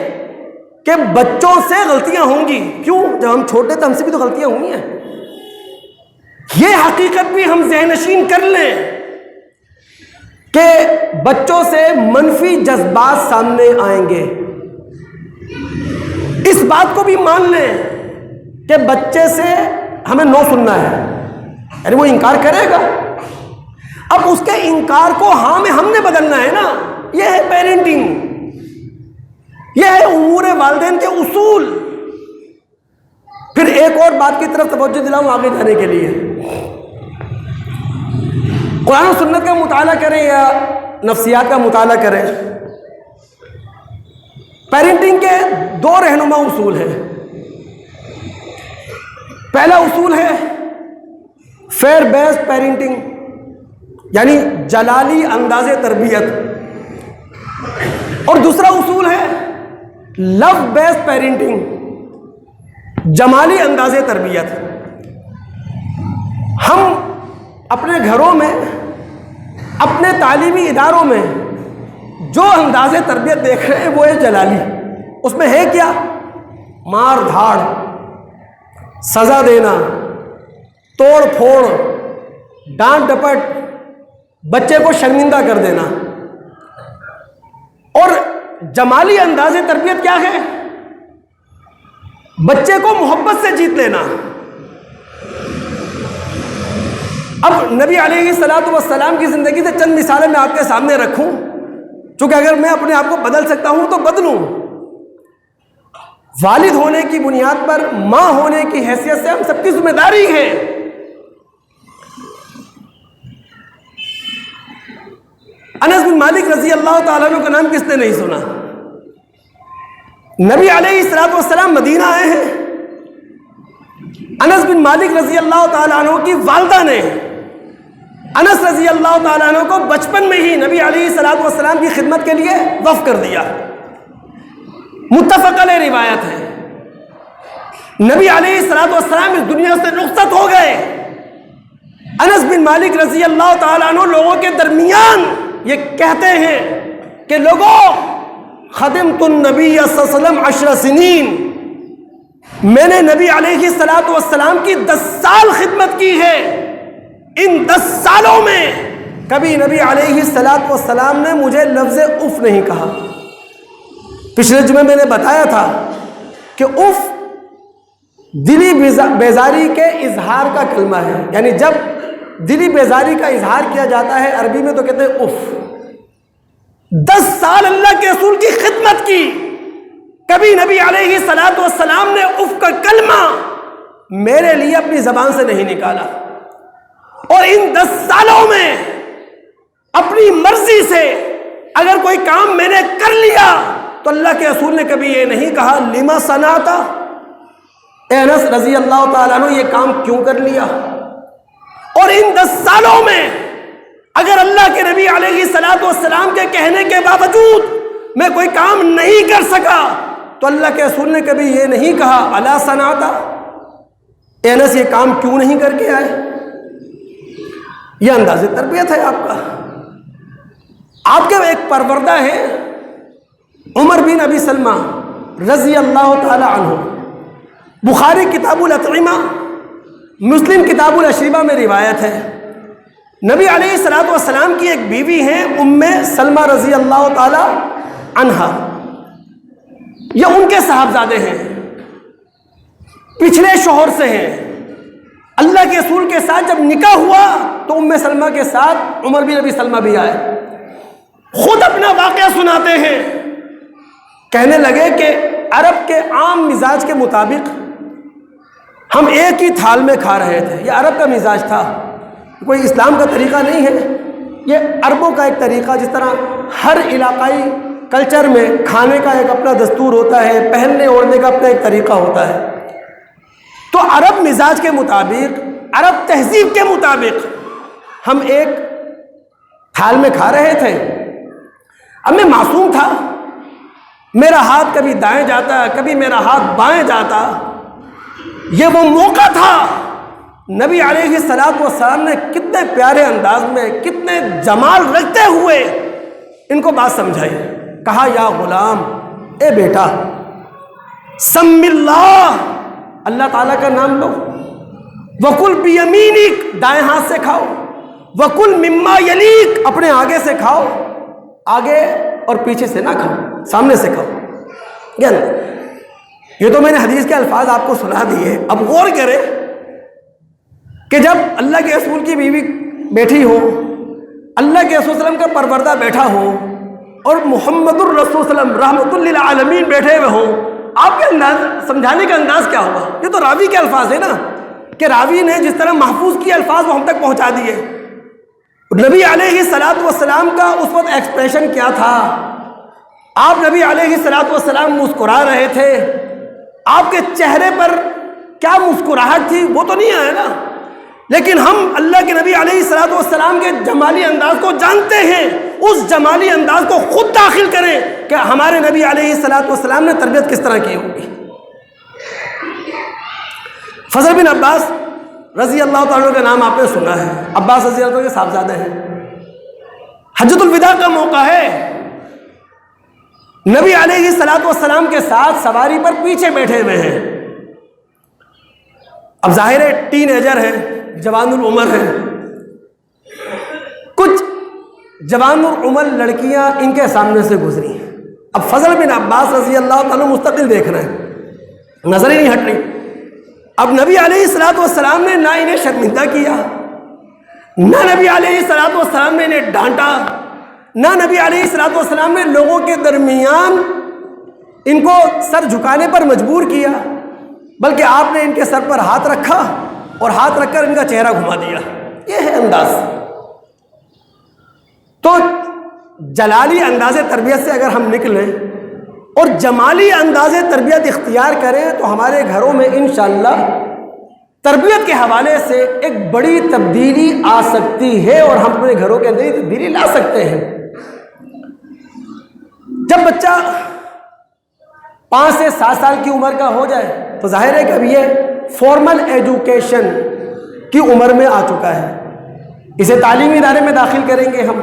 کہ بچوں سے غلطیاں ہوں گی. کیوں؟ جب ہم چھوٹے تھے ہم سے بھی تو غلطیاں ہوئی ہیں. یہ حقیقت بھی ہم ذہن نشین کر لیں کہ بچوں سے منفی جذبات سامنے آئیں گے. اس بات کو بھی مان لیں کہ بچے سے ہمیں نو سننا ہے. یعنی وہ انکار کرے گا، اب اس کے انکار کو ہاں میں ہم نے بدلنا ہے نا. یہ ہے پیرنٹنگ، یہ ہے امور والدین کے اصول. پھر ایک اور بات کی طرف توجہ دلاؤں آگے جانے کے لیے. قرآن و سنت کا مطالعہ کریں یا نفسیات کا مطالعہ کریں، پیرنٹنگ کے 2 رہنما اصول ہیں. پہلا اصول ہے فیئر بیس پیرنٹنگ یعنی جلالی انداز تربیت، اور دوسرا اصول ہے لو بیس پیرنٹنگ، جمالی انداز تربیت۔ ہم اپنے گھروں میں، اپنے تعلیمی اداروں میں جو انداز تربیت دیکھ رہے ہیں وہ ہے جلالی۔ اس میں ہے کیا؟ مار دھاڑ، سزا دینا، توڑ پھوڑ، ڈانٹ ڈپٹ، بچے کو شرمندہ کر دینا۔ اور جمالی انداز تربیت کیا ہے؟ بچے کو محبت سے جیت لینا۔ اب نبی علیہ الصلوۃ والسلام کی زندگی سے چند مثالیں میں آپ کے سامنے رکھوں، چونکہ اگر میں اپنے آپ کو بدل سکتا ہوں تو بدلوں۔ والد ہونے کی بنیاد پر، ماں ہونے کی حیثیت سے ہم سب کی ذمہ داری ہے انس بن مالک رضی اللہ تعالیٰ عنہ کا نام کس نے نہیں سنا؟ نبی علیہ الصلوۃ والسلام مدینہ آئے ہیں، انس بن مالک رضی اللہ تعالیٰ عنہ کی والدہ نے انس رضی اللہ تعالیٰ عنہ کو بچپن میں ہی نبی علیہ الصلوۃ والسلام کی خدمت کے لیے وقف کر دیا۔ متفق علیہ روایت ہے، نبی علیہ الصلوۃ والسلام اس دنیا سے رخصت ہو گئے، انس بن مالک رضی اللہ تعالیٰ عنہ لوگوں کے درمیان یہ کہتے ہیں کہ لوگوں، خدمت النبی صلی اللہ علیہ وسلم 10 سنین، میں نے نبی علیہ الصلوۃ والسلام کی 10 سال خدمت کی ہے۔ ان 10 سالوں میں کبھی نبی علیہ الصلوۃ والسلام نے مجھے لفظ اف نہیں کہا۔ پچھلے جمعے میں نے بتایا تھا کہ اف دلی بیزاری کے اظہار کا کلمہ ہے، یعنی جب دلی بیزاری کا اظہار کیا جاتا ہے عربی میں تو کہتے ہیں اف۔ 10 سال اللہ کے رسول کی خدمت کی، کبھی نبی علیہ الصلوۃ والسلام نے اف کا کلمہ میرے لیے اپنی زبان سے نہیں نکالا، اور ان 10 سالوں میں اپنی مرضی سے اگر کوئی کام میں نے کر لیا تو اللہ کے رسول نے کبھی یہ نہیں کہا لما صنعت، اے انس رضی اللہ تعالیٰ عنہ یہ کام کیوں کر لیا۔ اور ان 10 سالوں میں اگر اللہ کے نبی علیہ الصلوۃ والسلام کے کہنے کے باوجود میں کوئی کام نہیں کر سکا تو اللہ کے رسول نے کبھی یہ نہیں کہا الا صنعت، اے انس یہ کام کیوں نہیں کر کے آئے۔ یہ انداز تربیت ہے آپ کا۔ آپ کے ایک پروردہ ہے عمر بن ابی سلمہ رضی اللہ تعالی عنہ، بخاری کتاب الاطعمہ، مسلم کتاب الاشربہ میں روایت ہے، نبی علیہ الصلوۃ والسلام کی ایک بیوی ہیں ام سلمہ رضی اللہ تعالی عنہا، یہ ان کے صاحبزادے ہیں، پچھلے شوہر سے ہیں۔ اللہ کے رسول کے ساتھ جب نکاح ہوا تو ام سلمہ کے ساتھ عمر بن ابی سلمہ بھی آئے، خود اپنا واقعہ سناتے ہیں، کہنے لگے کہ عرب کے عام مزاج کے مطابق ہم ایک ہی تھال میں کھا رہے تھے، یہ عرب کا مزاج تھا، کوئی اسلام کا طریقہ نہیں ہے، یہ عربوں کا ایک طریقہ، جس طرح ہر علاقائی کلچر میں کھانے کا ایک اپنا دستور ہوتا ہے، پہننے اوڑھنے کا اپنا ایک طریقہ ہوتا ہے، تو عرب مزاج کے مطابق، عرب تہذیب کے مطابق ہم ایک تھال میں کھا رہے تھے۔ اب میں معصوم تھا، میرا ہاتھ کبھی دائیں جاتا کبھی میرا ہاتھ بائیں جاتا، یہ وہ موقع تھا نبی علیہ الصلوۃ والسلام نے کتنے پیارے انداز میں، کتنے جمال رکھتے ہوئے ان کو بات سمجھائی، کہا یا غلام، اے بیٹا، سم اللہ، اللہ تعالیٰ کا نام لو، وکل بیمینک، دائیں ہاتھ سے کھاؤ، وکل مما یلیک، اپنے آگے سے کھاؤ، آگے اور پیچھے سے نہ کھاؤ، سامنے سے کھاؤ۔ یہ تو میں نے حدیث کے الفاظ آپ کو سنا دیے، اب غور کریں کہ جب اللہ کے رسول کی بیوی بیٹھی ہو، اللہ کے رسول صلی اللہ علیہ وسلم کا پروردہ بیٹھا ہو، اور محمد الرسول صلی اللہ علیہ وسلم رحمت للعالمین بیٹھے ہوئے ہوں، آپ کے انداز سمجھانے کا انداز کیا ہوگا؟ یہ تو راوی کے الفاظ ہیں نا، کہ راوی نے جس طرح محفوظ کیے الفاظ وہ ہم تک پہنچا دیے۔ نبی علیہ الصلوۃ والسلام کا اس وقت ایکسپریشن کیا تھا؟ آپ نبی علیہ الصلوۃ والسلام مسکرا رہے تھے، آپ کے چہرے پر کیا مسکراہٹ تھی وہ تو نہیں آیا نا، لیکن ہم اللہ کے نبی علیہ الصلوۃ والسلام کے جمالی انداز کو جانتے ہیں، اس جمالی انداز کو خود داخل کریں کہ ہمارے نبی علیہ الصلوۃ والسلام نے تربیت کس طرح کی ہوگی۔ فضل بن عباس رضی اللہ تعالیٰ کا نام آپ نے سنا ہے، عباس رضی اللہ عنہ کے صاحبزادے ہیں۔ حجۃ الوداع کا موقع ہے، نبی علیہ الصلوۃ والسلام کے ساتھ سواری پر پیچھے بیٹھے ہوئے ہیں۔ اب ظاہر ہے ٹین ایجر ہیں، جوان العمر ہیں، کچھ جوان العمر لڑکیاں ان کے سامنے سے گزری ہیں۔ اب فضل بن عباس رضی اللہ تعالیٰ مستقل دیکھ رہے ہیں، نظر ہی نہیں ہٹ رہی۔ اب نبی علیہ الصلوۃ والسلام نے نہ انہیں شرمندہ کیا، نہ نبی علیہ الصلوۃ والسلام نے انہیں ڈانٹا، نہ نبی علیہ الصلوۃ والسلام نے لوگوں کے درمیان ان کو سر جھکانے پر مجبور کیا، بلکہ آپ نے ان کے سر پر ہاتھ رکھا اور ہاتھ رکھ کر ان کا چہرہ گھما دیا۔ یہ ہے انداز۔ تو جلالی انداز تربیت سے اگر ہم نکلیں اور جمالی انداز تربیت اختیار کریں تو ہمارے گھروں میں انشاءاللہ تربیت کے حوالے سے ایک بڑی تبدیلی آ سکتی ہے اور ہم اپنے گھروں کے اندر یہ تبدیلی لا سکتے ہیں۔ جب بچہ 5 سے 7 سال کی عمر کا ہو جائے تو ظاہر ہے کہ اب یہ فارمل ایجوکیشن کی عمر میں آ چکا ہے، اسے تعلیمی ادارے میں داخل کریں گے ہم۔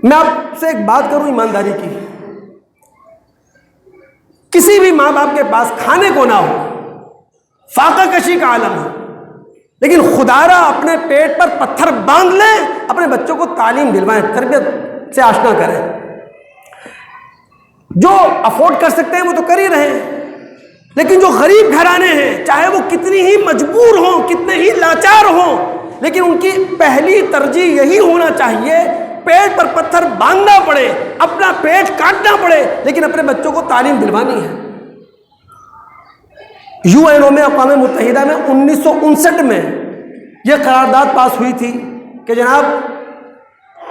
میں آپ سے ایک بات کروں ایمانداری کی، کسی بھی ماں باپ کے پاس کھانے کو نہ ہو، فاقہ کشی کا عالم ہو، لیکن خدا را اپنے پیٹ پر پتھر باندھ لیں، اپنے بچوں کو تعلیم دلوائیں، تربیت سے آشنا کریں۔ جو افورڈ کر سکتے ہیں وہ تو کر ہی رہے ہیں، لیکن جو غریب گھرانے ہیں، چاہے وہ کتنی ہی مجبور ہوں، کتنے ہی لاچار ہوں، لیکن ان کی پہلی ترجیح یہی ہونا چاہیے، پیٹ پر پتھر باندھنا پڑے، اپنا پیٹ کاٹنا پڑے، لیکن اپنے بچوں کو تعلیم دلوانی ہے۔ UN میں، اقوام متحدہ میں 1959 میں یہ قرارداد پاس ہوئی تھی کہ جناب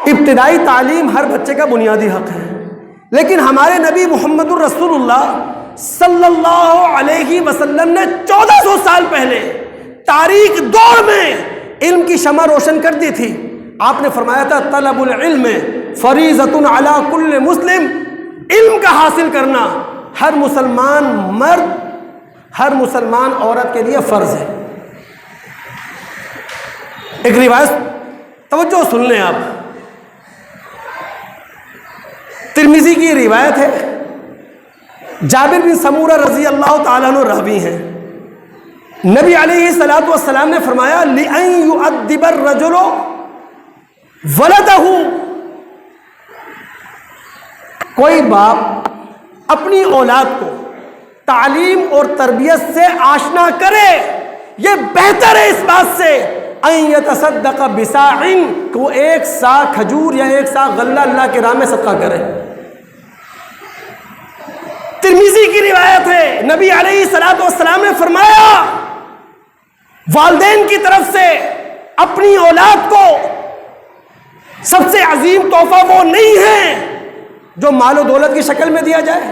ابتدائی تعلیم ہر بچے کا بنیادی حق ہے، لیکن ہمارے نبی محمد الرسول اللہ صلی اللہ علیہ وسلم نے 1400 سال پہلے تاریخ دور میں علم کی شمع روشن کر دی تھی۔ آپ نے فرمایا تھا طلب العلم فریضۃ علی کل مسلم، علم کا حاصل کرنا ہر مسلمان مرد، ہر مسلمان عورت کے لیے فرض ہے۔ ایک روایت توجہ سن لیں آپ، ترمذی کی روایت ہے، جابر بن سمورہ رضی اللہ تعالیٰ عنہ راوی ہیں، نبی علیہ الصلوۃ والسلام نے فرمایا لِأَن يُؤَدِّبَ الرَّجُلُ وَلَدَهُ، کوئی باپ اپنی اولاد کو تعلیم اور تربیت سے آشنا کرے، یہ بہتر ہے اس بات سے ان یتصدق بصاع، کہ وہ 1 سا کھجور یا 1 سا غلہ اللہ کے راہ میں صدقہ کرے۔ ترمذی کی روایت ہے، نبی علیہ الصلوۃ والسلام نے فرمایا والدین کی طرف سے اپنی اولاد کو سب سے عظیم تحفہ وہ نہیں ہے جو مال و دولت کی شکل میں دیا جائے،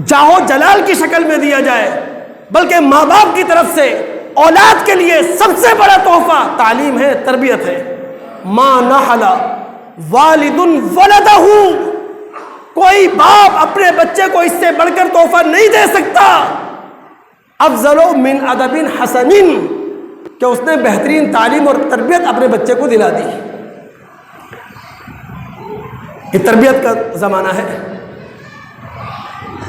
جاہ و جلال کی شکل میں دیا جائے، بلکہ ماں باپ کی طرف سے اولاد کے لیے سب سے بڑا تحفہ تعلیم ہے، تربیت ہے۔ ما نحل والد ولدہ، کوئی باپ اپنے بچے کو اس سے بڑھ کر تحفہ نہیں دے سکتا افضل من ادب حسن، کہ اس نے بہترین تعلیم اور تربیت اپنے بچے کو دلا دی۔ یہ تربیت کا زمانہ ہے۔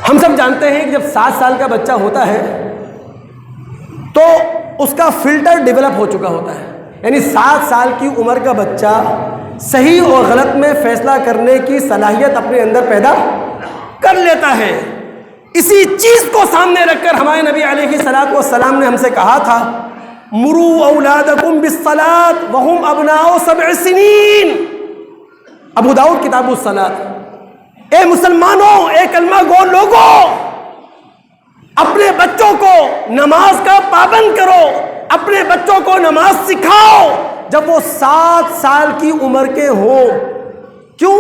ہم سب جانتے ہیں کہ جب 7 سال کا بچہ ہوتا ہے تو اس کا فلٹر ڈیولپ ہو چکا ہوتا ہے، یعنی 7 سال کی عمر کا بچہ صحیح اور غلط میں فیصلہ کرنے کی صلاحیت اپنے اندر پیدا کر لیتا ہے۔ اسی چیز کو سامنے رکھ کر ہمارے نبی علیہ الصلوۃ والسلام نے ہم سے کہا تھا مروا اولادکم بالصلاۃ وہم ابناء 7 سنین، ابو داؤد کتاب الصلاۃ۔ اے مسلمانوں، اے کلمہ گو لوگوں، اپنے بچوں کو نماز کا پابند کرو، اپنے بچوں کو نماز سکھاؤ جب وہ 7 سال کی عمر کے ہوں۔ کیوں؟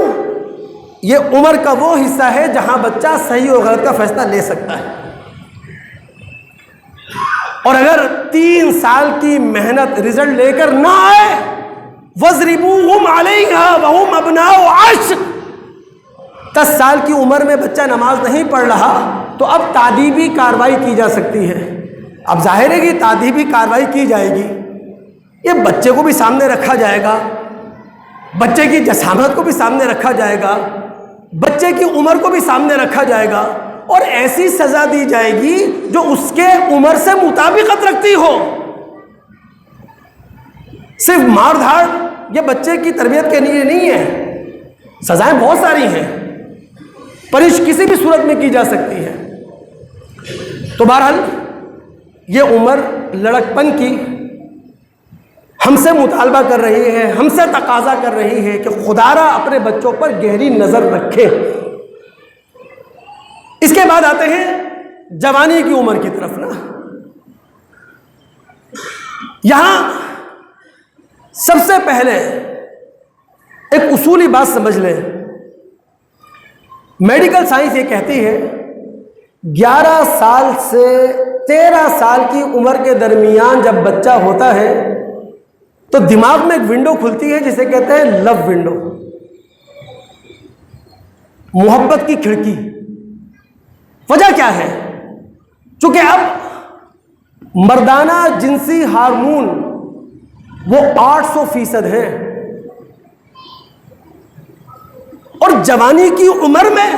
یہ عمر کا وہ حصہ ہے جہاں بچہ صحیح اور غلط کا فیصلہ لے سکتا ہے۔ اور اگر 3 سال کی محنت رزلٹ لے کر نہ آئے، وَاضْرِبُوهُمْ عَلَيْهَا وَهُمْ أَبْنَاءُ 10 10 سال کی عمر میں بچہ نماز نہیں پڑھ رہا تو اب تعدیبی کارروائی کی جا سکتی ہے۔ اب ظاہر ہے کہ تعدیبی کارروائی کی جائے گی، یہ بچے کو بھی سامنے رکھا جائے گا، بچے کی جسامت کو بھی سامنے رکھا جائے گا، بچے کی عمر کو بھی سامنے رکھا جائے گا، اور ایسی سزا دی جائے گی جو اس کے عمر سے مطابقت رکھتی ہو۔ صرف مار دھاڑ یہ بچے کی تربیت کے لیے نہیں ہے، سزائیں بہت ساری ہیں، پرش کسی بھی صورت میں کی جا سکتی ہے۔ تو بہرحال یہ عمر لڑکپن کی ہم سے مطالبہ کر رہی ہے، ہم سے تقاضا کر رہی ہے کہ خدا را اپنے بچوں پر گہری نظر رکھے۔ اس کے بعد آتے ہیں جوانی کی عمر کی طرف نا۔ یہاں سب سے پہلے ایک اصولی بات سمجھ لیں، میڈیکل سائنس یہ کہتی ہے 11 سال سے 13 سال کی عمر کے درمیان جب بچہ ہوتا ہے تو دماغ میں ایک ونڈو کھلتی ہے جسے کہتے ہیں لو ونڈو، محبت کی کھڑکی۔ وجہ کیا ہے؟ چونکہ اب مردانہ جنسی ہارمون وہ 800% ہے، اور جوانی کی عمر میں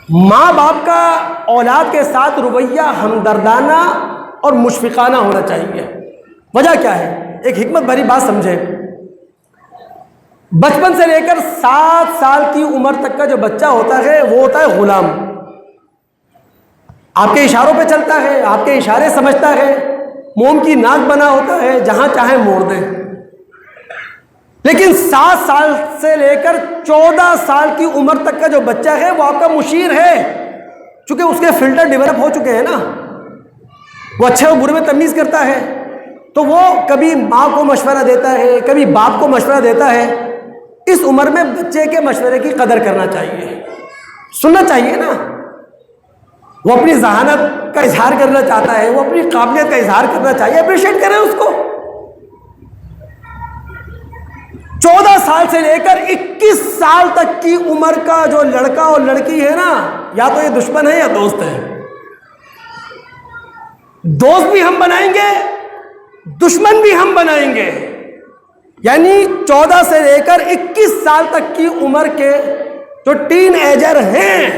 ماں باپ کا اولاد کے ساتھ رویہ ہمدردانہ اور مشفقانہ ہونا چاہیے۔ وجہ کیا ہے؟ ایک حکمت بھری بات سمجھیں، بچپن سے لے کر 7 سال کی عمر تک کا جو بچہ ہوتا ہے وہ ہوتا ہے غلام، آپ کے اشاروں پہ چلتا ہے، آپ کے اشارے سمجھتا ہے، موم کی ناک بنا ہوتا ہے، جہاں چاہے موڑ دیں۔ لیکن 7 سال سے لے کر 14 سال کی عمر تک کا جو بچہ ہے وہ آپ کا مشیر ہے، چونکہ اس کے فلٹر ڈیولپ ہو چکے ہیں نا، وہ اچھے اور برے میں تمیز کرتا ہے، تو وہ کبھی ماں کو مشورہ دیتا ہے، کبھی باپ کو مشورہ دیتا ہے۔ اس عمر میں بچے کے مشورے کی قدر کرنا چاہیے، سننا چاہیے نا۔ وہ اپنی ذہانت کا اظہار کرنا چاہتا ہے، وہ اپنی قابلیت کا اظہار کرنا چاہیے، اپریشیٹ کریں اس کو۔ 14 سال سے لے کر 21 سال تک کی عمر کا جو لڑکا اور لڑکی ہے نا، یا تو یہ دشمن ہے یا دوست ہے۔ دوست بھی ہم بنائیں گے، دشمن بھی ہم بنائیں گے، یعنی 14 سے لے کر 21 سال تک کی عمر کے جو ٹین ایجر ہیں،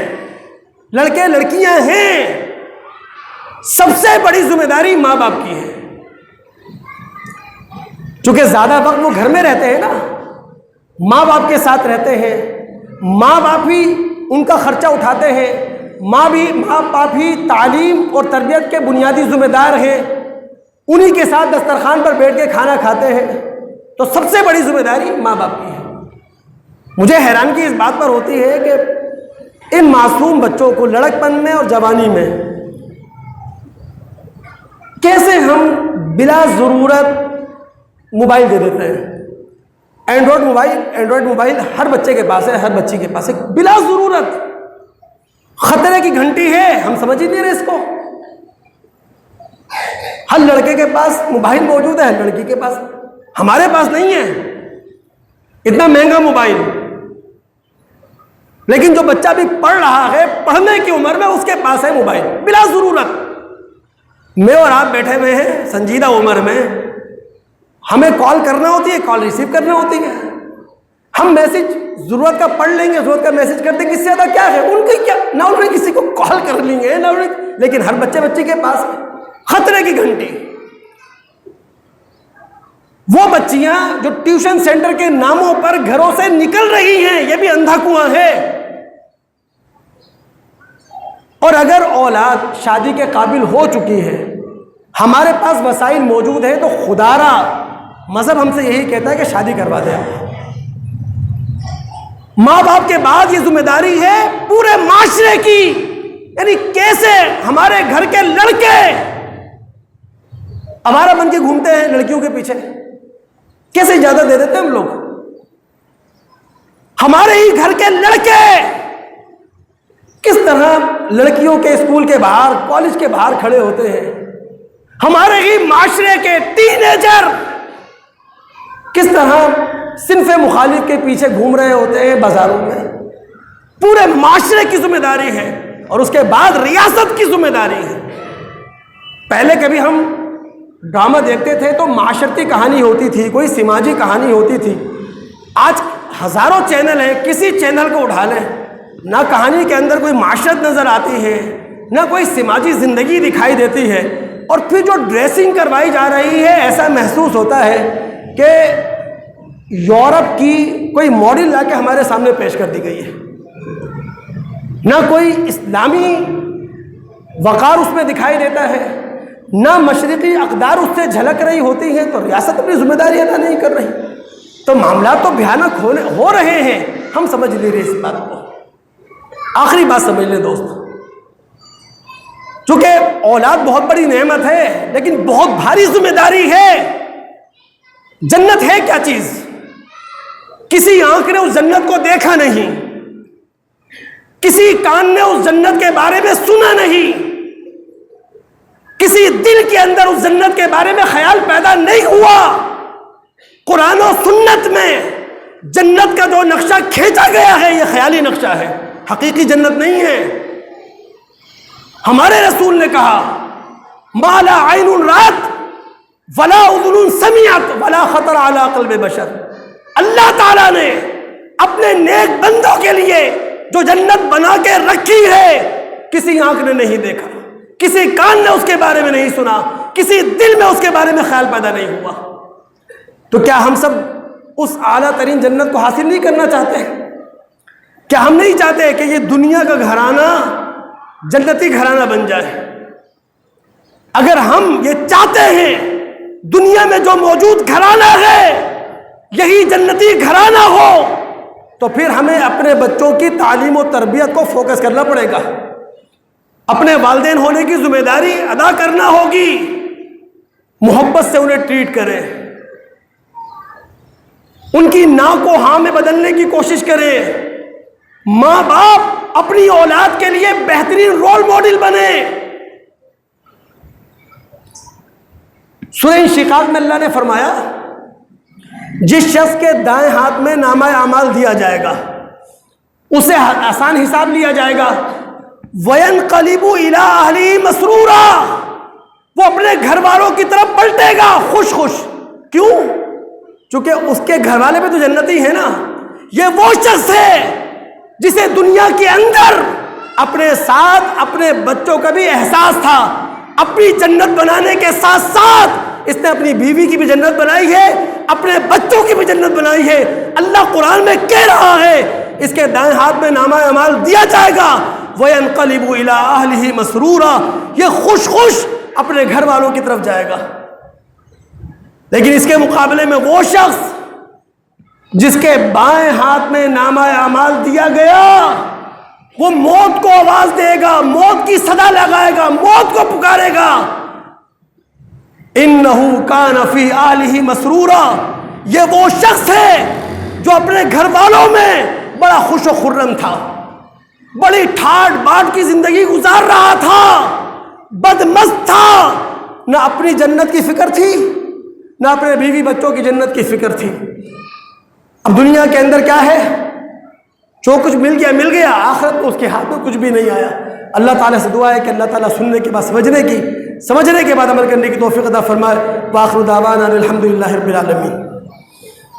لڑکے لڑکیاں ہیں، سب سے بڑی ذمہ داری ماں باپ کی ہے، چونکہ زیادہ وقت وہ گھر میں رہتے ہیں نا، ماں باپ کے ساتھ رہتے ہیں، ماں باپ ہی ان کا خرچہ اٹھاتے ہیں، ماں باپ ہی تعلیم اور تربیت کے بنیادی ذمہ دار ہیں، انہی کے ساتھ دسترخوان پر بیٹھ کے کھانا کھاتے ہیں، تو سب سے بڑی ذمہ داری ماں باپ کی ہے۔ مجھے حیرانگی اس بات پر ہوتی ہے کہ ان معصوم بچوں کو لڑکپن میں اور جوانی میں کیسے ہم بلا ضرورت موبائل دے دیتے ہیں۔ اینڈرائڈ موبائل ہر بچے کے پاس ہے، ہر بچی کے پاس ہے، بلا ضرورت، خطرے کی گھنٹی ہے، ہم سمجھ ہی نہیں رہے اس کو۔ ہر لڑکے کے پاس موبائل موجود ہے، ہر لڑکی کے پاس، ہمارے پاس نہیں ہے اتنا مہنگا موبائل، لیکن جو بچہ بھی پڑھ رہا ہے، پڑھنے کی عمر میں، اس کے پاس ہے موبائل بلا ضرورت۔ میں اور آپ بیٹھے ہوئے ہیں سنجیدہ عمر میں، ہمیں کال کرنا ہوتی ہے، کال ریسیو کرنا ہوتی ہے، ہم میسج ضرورت کا پڑھ لیں گے، ضرورت کا میسج کر دیں گے، اس سے زیادہ کیا ہے؟ ان کی کیا، نہ انہوں نے کسی کو کال کر لیں گے، نہ انہوں نے، لیکن ہر بچے کے پاس خطرے کی گھنٹی۔ وہ بچیاں جو ٹیوشن سینٹر کے ناموں پر گھروں سے نکل رہی ہیں، یہ بھی اندھا کنواں ہے۔ اور اگر اولاد شادی کے قابل ہو چکی ہے، ہمارے پاس وسائل موجود ہیں، تو خدا را مذہب ہم سے یہی کہتا ہے کہ شادی کروا دیں۔ ماں باپ کے بعد یہ ذمہ داری ہے پورے معاشرے کی، یعنی کیسے ہمارے گھر کے لڑکے آوارہ بن کے گھومتے ہیں لڑکیوں کے پیچھے، کیسے اجازت دے دیتے ہیں ہم لوگ؟ ہمارے ہی گھر کے لڑکے کس طرح لڑکیوں کے اسکول کے باہر، کالج کے باہر کھڑے ہوتے ہیں، ہمارے ہی معاشرے کے ٹین ایجر کس طرح صنف مخالف کے پیچھے گھوم رہے ہوتے ہیں بازاروں میں. پورے معاشرے کی ذمہ داری ہے اور اس کے بعد ریاست کی ذمہ داری ہے. پہلے کبھی ہم ڈرامہ دیکھتے تھے تو معاشرتی کہانی ہوتی تھی, کوئی سماجی کہانی ہوتی تھی. آج ہزاروں چینل ہیں, کسی چینل کو اٹھا لیں, نہ کہانی کے اندر کوئی معاشرت نظر آتی ہے, نہ کوئی سماجی زندگی دکھائی دیتی ہے. اور پھر جو ڈریسنگ کروائی جا رہی ہے, ایسا محسوس ہوتا ہے کہ یورپ کی کوئی ماڈل لا کے ہمارے سامنے پیش کر دی گئی ہے. نہ کوئی اسلامی وقار اس میں دکھائی دیتا ہے, نہ مشرقی اقدار اس سے جھلک رہی ہوتی ہیں. تو ریاست اپنی ذمہ داری ادا نہیں کر رہی. تو معاملات تو بھیانک ہو رہے ہیں, ہم سمجھ نہیں رہے اس بات کو. آخری بات سمجھ لیں دوست, چونکہ اولاد بہت بڑی نعمت ہے لیکن بہت بھاری ذمہ داری ہے. جنت ہے کیا چیز؟ کسی آنکھ نے اس جنت کو دیکھا نہیں, کسی کان نے اس جنت کے بارے میں سنا نہیں, کسی دل کے اندر اس جنت کے بارے میں خیال پیدا نہیں ہوا. قرآن و سنت میں جنت کا جو نقشہ کھینچا گیا ہے یہ خیالی نقشہ ہے, حقیقی جنت نہیں ہے. ہمارے رسول نے کہا ما لا عین رات ولا اذن سمعت ولا خطر علی قلب بشر. اللہ تعالیٰ نے اپنے نیک بندوں کے لیے جو جنت بنا کے رکھی ہے کسی آنکھ نے نہیں دیکھا, کسی کان نے اس کے بارے میں نہیں سنا, کسی دل میں اس کے بارے میں خیال پیدا نہیں ہوا. تو کیا ہم سب اس اعلیٰ ترین جنت کو حاصل نہیں کرنا چاہتے ہیں؟ کیا ہم نہیں چاہتے کہ یہ دنیا کا گھرانہ جنتی گھرانہ بن جائے؟ اگر ہم یہ چاہتے ہیں دنیا میں جو موجود گھرانہ ہے یہی جنتی گھرانہ ہو, تو پھر ہمیں اپنے بچوں کی تعلیم و تربیت کو فوکس کرنا پڑے گا, اپنے والدین ہونے کی ذمہ داری ادا کرنا ہوگی. محبت سے انہیں ٹریٹ کریں, ان کی نا کو ہاں میں بدلنے کی کوشش کریں. ماں باپ اپنی اولاد کے لیے بہترین رول ماڈل بنے. سورہ انشقاق میں اللہ نے فرمایا جس شخص کے دائیں ہاتھ میں نامہ اعمال دیا جائے گا اسے آسان حساب لیا جائے گا. وَيَنْقَلِبُ إِلَىٰ أَهْلِهِ مَسْرُورًا, وہ اپنے گھر والوں کی طرف پلٹے گا خوش خوش. کیوں؟ چونکہ اس کے گھر والے بھی تو جنتی ہیں نا. یہ وہ شخص ہے جسے دنیا کے اندر اپنے ساتھ اپنے بچوں کا بھی احساس تھا. اپنی جنت بنانے کے ساتھ ساتھ اس نے اپنی بیوی کی بھی جنت بنائی ہے, اپنے بچوں کی بھی جنت بنائی ہے. اللہ قرآن میں کہہ رہا ہے اس کے دائیں ہاتھ میں نامہ اعمال دیا جائے گا. وَيَنْقَلِبُ إِلَىٰ أَهْلِهِ مَسْرُورًا, یہ خوش خوش اپنے گھر والوں کی طرف جائے گا. لیکن اس کے مقابلے میں وہ شخص جس کے بائیں ہاتھ میں نامہ اعمال دیا گیا وہ موت کو آواز دے گا, موت کی صدا لگائے گا, موت کو پکارے گا. إِنَّهُ كَانَ فِي أَهْلِهِ مَسْرُورًا, یہ وہ شخص ہے جو اپنے گھر والوں میں بڑا خوش و خرم تھا, بڑی ٹھاٹ باٹ کی زندگی گزار رہا تھا, بدمست تھا. نہ اپنی جنت کی فکر تھی نہ اپنے بیوی بچوں کی جنت کی فکر تھی. اب دنیا کے اندر کیا ہے, جو کچھ مل گیا, آخرت میں اس کے ہاتھ میں کچھ بھی نہیں آیا. اللہ تعالیٰ سے دعا ہے کہ اللہ تعالیٰ سننے کے بعد سمجھنے کے بعد عمل کرنے کی توفیق عطا فرمائے. وآخر دعوانا الحمدللہ رب العالمین.